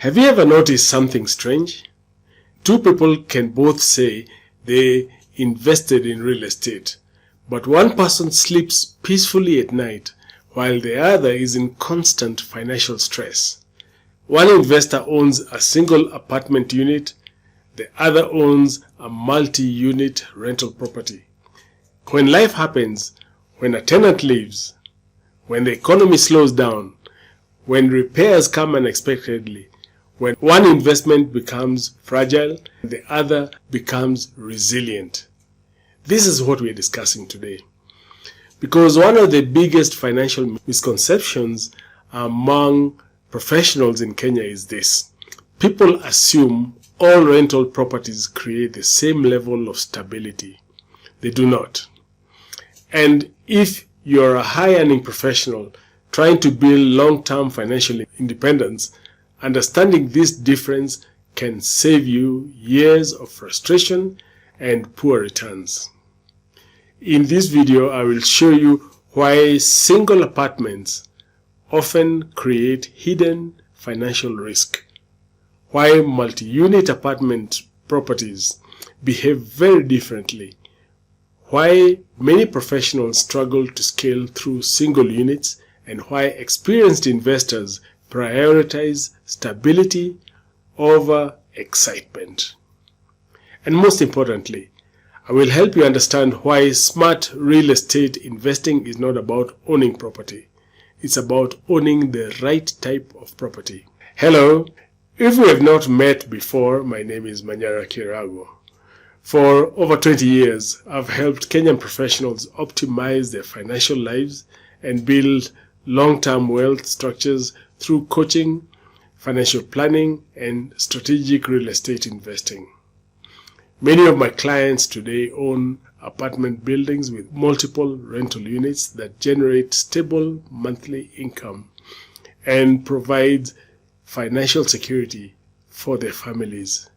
Have you ever noticed something strange? Two people can both say they invested in real estate, but one person sleeps peacefully at night while the other is in constant financial stress. One investor owns a single apartment unit, the other owns a multi-unit rental property. When life happens, when a tenant leaves, when the economy slows down, when repairs come unexpectedly, when one investment becomes fragile, the other becomes resilient. This is what we are discussing today. Because one of the biggest financial misconceptions among professionals in Kenya is this. People assume all rental properties create the same level of stability. They do not. And if you're a high-earning professional trying to build long-term financial independence, understanding this difference can save you years of frustration and poor returns. In this video, I will show you why single apartments often create hidden financial risk, why multi-unit apartment properties behave very differently, why many professionals struggle to scale through single units, and why experienced investors prioritize stability over excitement. And most importantly, I will help you understand why smart real estate investing is not about owning property. It's about owning the right type of property. Hello, if we have not met before, my name is Manyara Kirago. For over 20 years, I've helped Kenyan professionals optimize their financial lives and build long-term wealth structures through coaching, financial planning, and strategic real estate investing. Many of my clients today own apartment buildings with multiple rental units that generate stable monthly income and provide financial security for their families.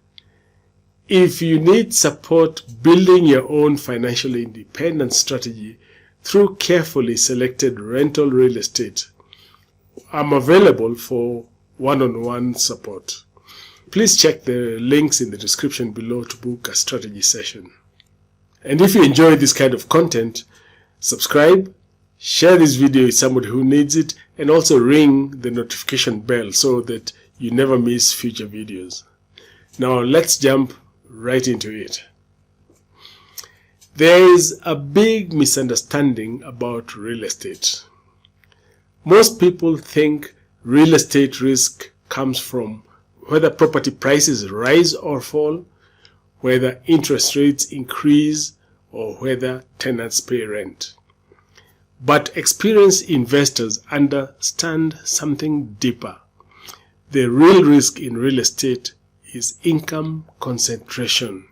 If you need support building your own financial independence strategy through carefully selected rental real estate, I'm available for one-on-one support. Please check the links in the description below to book a strategy session. And if you enjoy this kind of content, subscribe, share this video with somebody who needs it, and also ring the notification bell so that you never miss future videos. Now let's jump right into it. There is a big misunderstanding about real estate. Most people think real estate risk comes from whether property prices rise or fall, whether interest rates increase, or whether tenants pay rent. But experienced investors understand something deeper. The real risk in real estate is income concentration.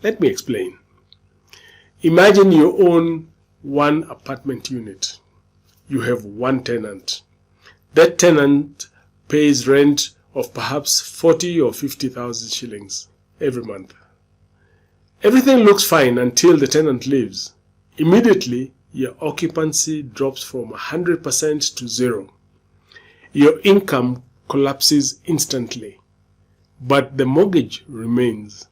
Let me explain. Imagine you own one apartment unit. You have one tenant. That tenant pays rent of perhaps 40 or 50,000 shillings every month. Everything looks fine until the tenant leaves. Immediately, your occupancy drops from 100% to zero. Your income collapses instantly. But the mortgage remains.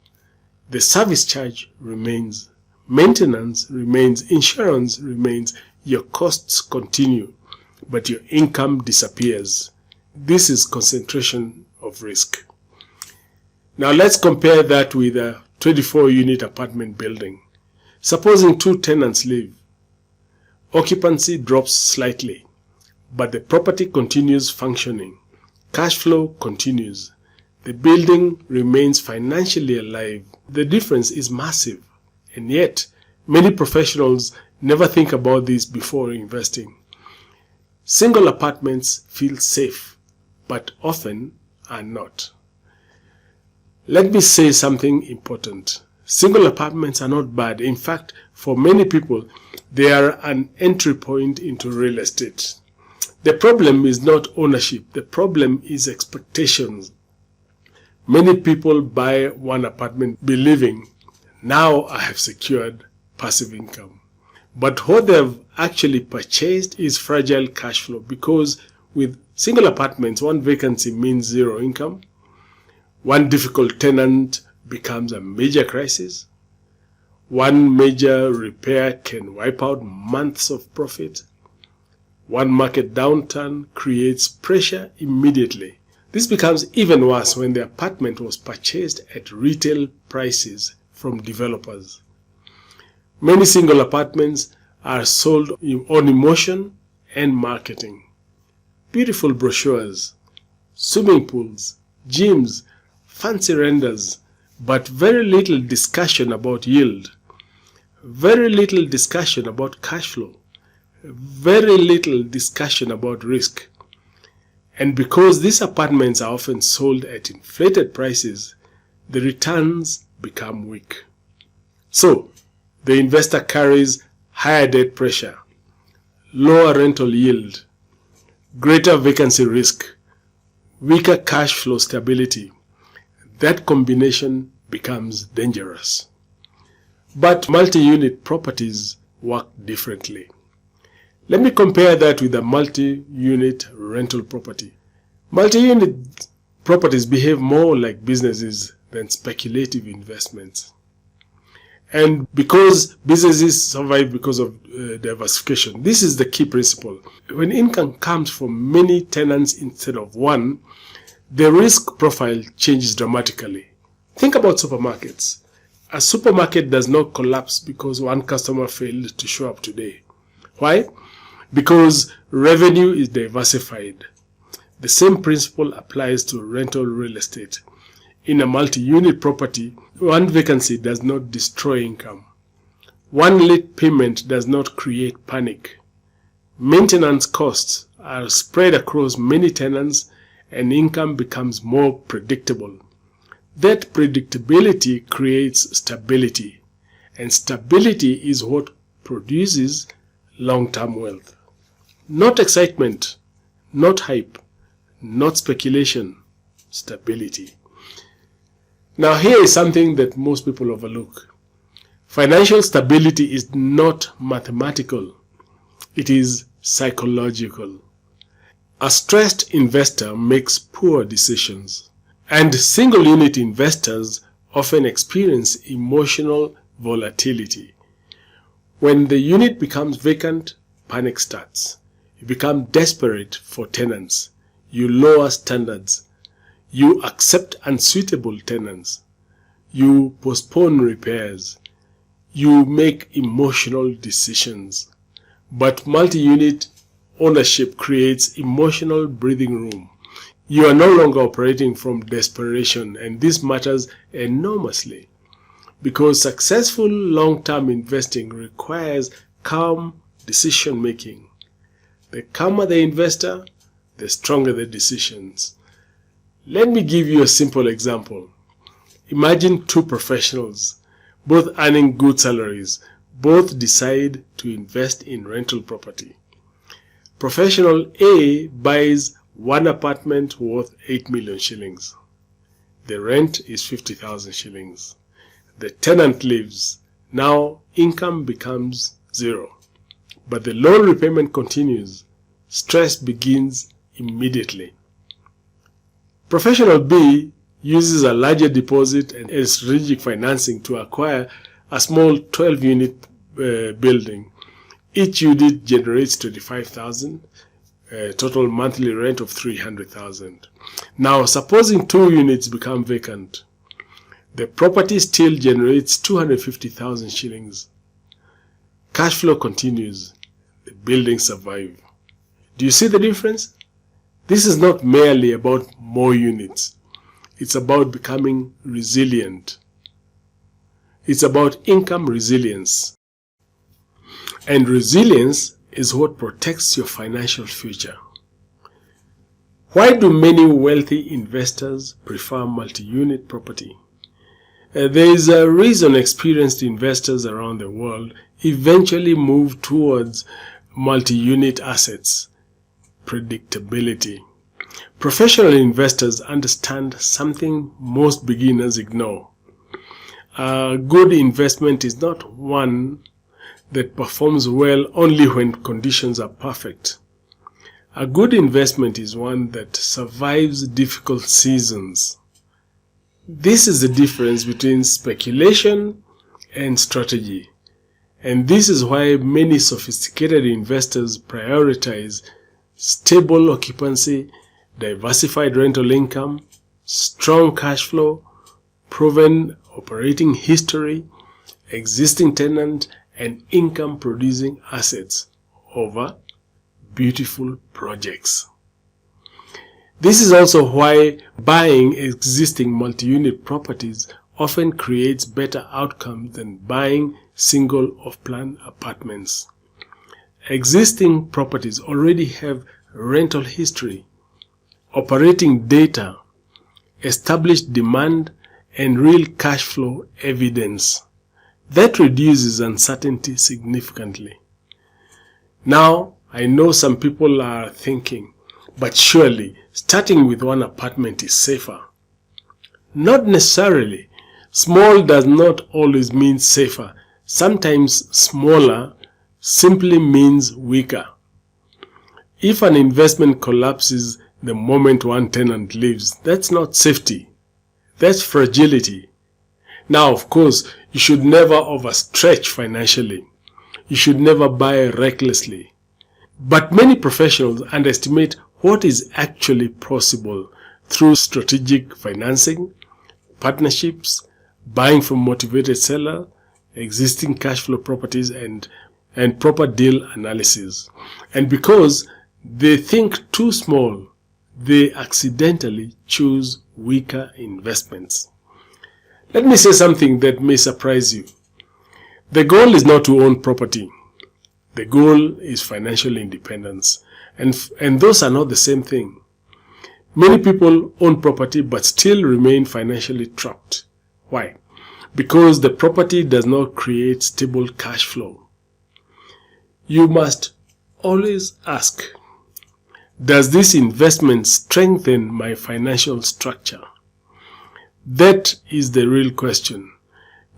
The service charge remains. Maintenance remains. Insurance remains. Your costs continue, but your income disappears. This is concentration of risk. Now let's compare that with a 24-unit apartment building. Supposing two tenants leave. Occupancy drops slightly, but the property continues functioning. Cash flow continues. The building remains financially alive. The difference is massive, and yet many professionals never think about this before investing. Single apartments feel safe, but often are not. Let me say something important. Single apartments are not bad. In fact, for many people, they are an entry point into real estate. The problem is not ownership. The problem is expectations. Many people buy one apartment believing, now I have secured passive income. But what they've actually purchased is fragile cash flow, because with Single apartments, one vacancy means zero income. One difficult tenant becomes a major crisis. One major repair can wipe out months of profit. One market downturn creates pressure immediately. This becomes even worse when the apartment was purchased at retail prices from developers. Many single apartments are sold on emotion and marketing. Beautiful brochures, swimming pools, gyms, fancy renders, but very little discussion about yield, very little discussion about cash flow, very little discussion about risk. And because these apartments are often sold at inflated prices, the returns become weak. So, the investor carries higher debt pressure, lower rental yield, greater vacancy risk, weaker cash flow stability. That combination becomes dangerous. But multi-unit properties work differently. Let me compare that with a multi-unit rental property. Multi-unit properties behave more like businesses than speculative investments. And because businesses survive because of diversification, this is the key principle. When income comes from many tenants instead of one, the risk profile changes dramatically. Think about supermarkets. A supermarket does not collapse because one customer failed to show up today. Why? Because revenue is diversified. The same principle applies to rental real estate. In a multi-unit property, one vacancy does not destroy income. One late payment does not create panic. Maintenance costs are spread across many tenants and income becomes more predictable. That predictability creates stability, and stability is what produces long-term wealth. Not excitement, not hype, not speculation, stability. Now here is something that most people overlook. Financial stability is not mathematical, it is psychological. A stressed investor makes poor decisions, and single-unit investors often experience emotional volatility. When the unit becomes vacant, panic starts. You become desperate for tenants. You lower standards. You accept unsuitable tenants. You postpone repairs. You make emotional decisions. But multi-unit ownership creates emotional breathing room. You are no longer operating from desperation, and this matters enormously because successful long-term investing requires calm decision-making. The calmer the investor, the stronger the decisions. Let me give you a simple example. Imagine two professionals, both earning good salaries, both decide to invest in rental property. Professional A buys one apartment worth 8 million shillings. The rent is 50,000 shillings. The tenant leaves. Now income becomes zero. But the loan repayment continues. Stress begins immediately. Professional B uses a larger deposit and strategic financing to acquire a small 12-unit building. Each unit generates 25,000, total monthly rent of 300,000. Now, supposing 2 units become vacant, the property still generates 250,000 shillings. Cash flow continues. The building survives. Do you see the difference? This is not merely about more units. It's about becoming resilient. It's about income resilience. And resilience is what protects your financial future. Why do many wealthy investors prefer multi-unit property? There is a reason experienced investors around the world eventually move towards multi-unit assets: predictability. Professional investors understand something most beginners ignore. A good investment is not one that performs well only when conditions are perfect. A good investment is one that survives difficult seasons. This is the difference between speculation and strategy. And this is why many sophisticated investors prioritize stable occupancy, diversified rental income, strong cash flow, proven operating history, existing tenant, and income-producing assets over beautiful projects. This is also why buying existing multi-unit properties often creates better outcomes than buying single off-plan apartments. Existing properties already have rental history, operating data, established demand, and real cash flow evidence. That reduces uncertainty significantly. Now, I know some people are thinking, but surely starting with one apartment is safer. Not necessarily. Small does not always mean safer. Sometimes smaller simply means weaker. If an investment collapses the moment one tenant leaves, that's not safety. That's fragility. Now, of course, you should never overstretch financially. You should never buy recklessly. But many professionals underestimate what is actually possible through strategic financing, partnerships, buying from motivated sellers, existing cash flow properties, and proper deal analysis. And because they think too small, they accidentally choose weaker investments. Let me say something that may surprise you. The goal is not to own property. The goal is financial independence. And those are not the same thing. Many people own property but still remain financially trapped. Why? Because the property does not create stable cash flow. You must always ask, does this investment strengthen my financial structure? That is the real question,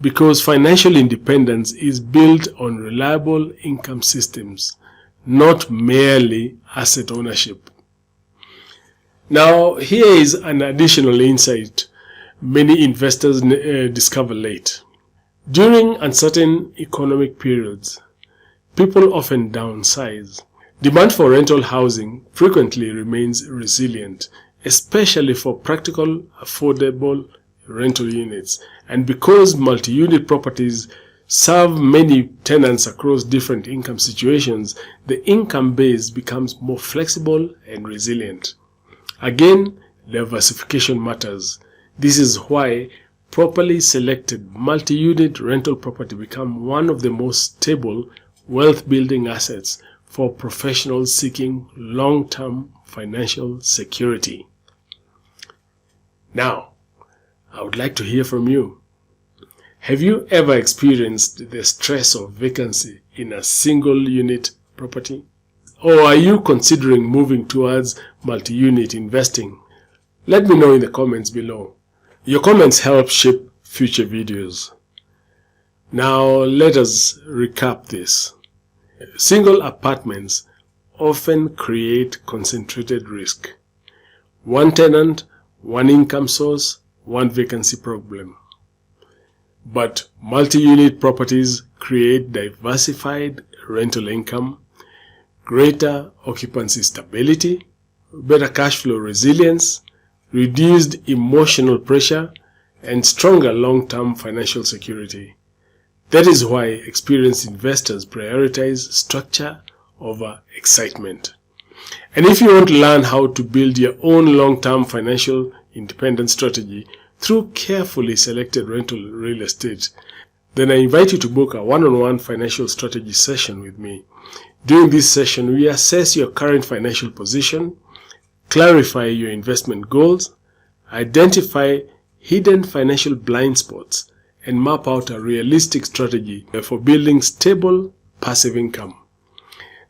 because financial independence is built on reliable income systems, not merely asset ownership. Now, here is an additional insight many investors discover late. During uncertain economic periods, people often downsize. Demand for rental housing frequently remains resilient, especially for practical, affordable rental units. And because multi-unit properties serve many tenants across different income situations, the income base becomes more flexible and resilient. Again, diversification matters. This is why properly selected multi-unit rental property become one of the most stable wealth-building assets for professionals seeking long-term financial security. Now, I would like to hear from you. Have you ever experienced the stress of vacancy in a single unit property? Or are you considering moving towards multi-unit investing? Let me know in the comments below. Your comments help shape future videos. Now let us recap this. Single apartments often create concentrated risk. One tenant, one income source, one vacancy problem. But multi-unit properties create diversified rental income, greater occupancy stability, better cash flow resilience, reduced emotional pressure, and stronger long-term financial security. That is why experienced investors prioritize structure over excitement. And if you want to learn how to build your own long-term financial independence strategy through carefully selected rental real estate, then I invite you to book a one-on-one financial strategy session with me. During this session, we assess your current financial position, clarify your investment goals, identify hidden financial blind spots, and map out a realistic strategy for building stable passive income.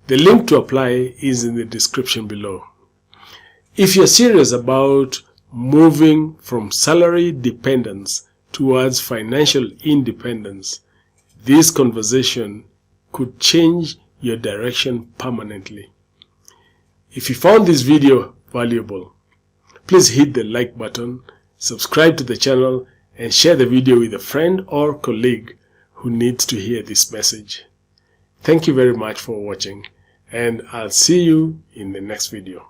The link to apply is in the description below. If you're serious about moving from salary dependence towards financial independence, this conversation could change your direction permanently. If you found this video valuable, please hit the like button, subscribe to the channel, and share the video with a friend or colleague who needs to hear this message. Thank you very much for watching, and I'll see you in the next video.